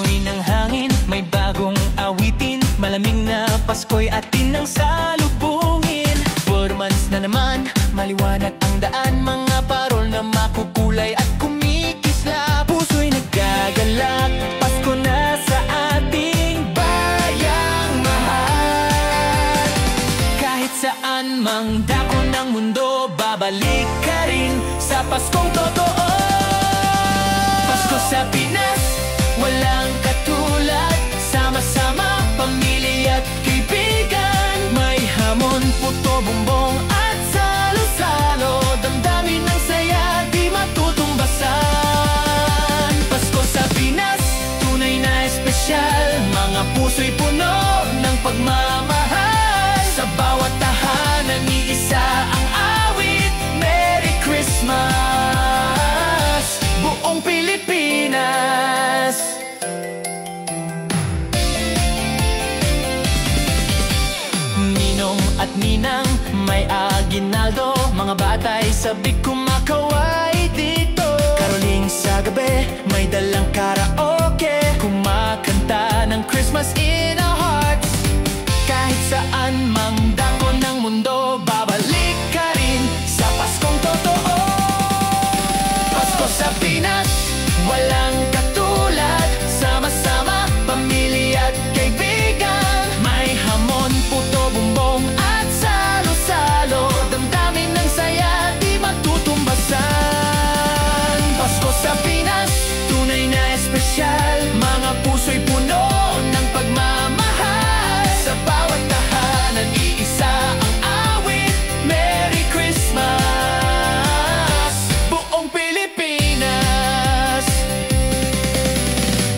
Amoy ng hangin, may bagong awitin. Malamig na Pasko'y atin ang salubungin. 4 months na naman, maliwanag ang daan. Mga parol na makukulay at kumikislap. Puso'y naggagalak, Pasko na sa ating bayang mahal. Kahit saan mang dako ng mundo, babalik ka rin sa Paskong totoo. Pasko sa Pinas, walang katulad. Sama-sama, pamilya at kaibigan. May hamon, puto, bumbong at salo-salo. Damdamin ng saya, di matutumbasan. Pasko sa Pinas, tunay na espesyal. Mga puso'y puno ng pagmamahal. Sa bawat tahanan, iisa ang awit. Merry Christmas, buong Pilipinas. Ninong at ninang, may aginaldo. Mga batay sabik kumakaway dito. Caroling sa gabi, may dalang karaoke. Kumakanta ng Christmas in our hearts. Kahit saan mang dako ng mundo, babalik ka rin sa Paskong totoo. Pasko sa Pinas, walang katulad. Sama-sama, pamilya at kaibigan. May hamon, puto, bumbong at salo-salo. Damdamin ng saya, di matutumbasan. Pasko sa Pinas, tunay na espesyal. Mga puso'y puno ng pagmamahal. Sa bawat tahanan, iisa ang awit. Merry Christmas, buong Pilipinas.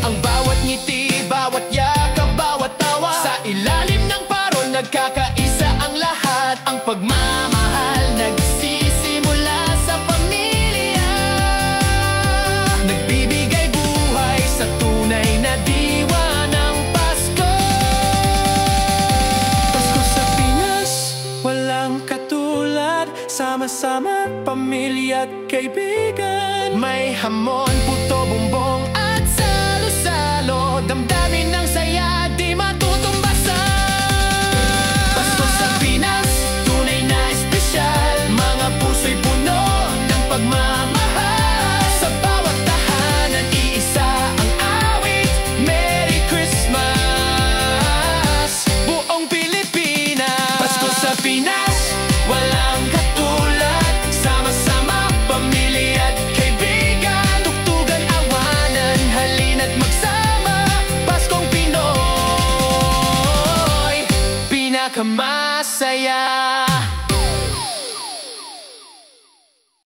Ang bawat ngiti, bawat yakap, bawat tawa. Sa ilalim ng parol, nagkakaisa ang lahat. Ang pagmamahal nagsisimula sa pamilya. Nagbibigay buhay sa tunay na diwa ng Pasko. Pasko sa Pinas, walang katulad. Sama-sama, pamilya at kaibigan. May hamon, puto, bumbong at salo-salo. Damdamin ng saya, di matutumbasan. Pasko sa Pinas, tunay na espesyal. Mga puso'y puno ng pagmamahal. Sa bawat tahanan, iisa ang awit. Merry Christmas, buong Pilipinas. Pasko sa Pinas, walang katulad. Sama-sama, pamilya at kaibigan. Tugtugan, awanan, halina't magsama. Paskong Pinoy, pinakamasaya.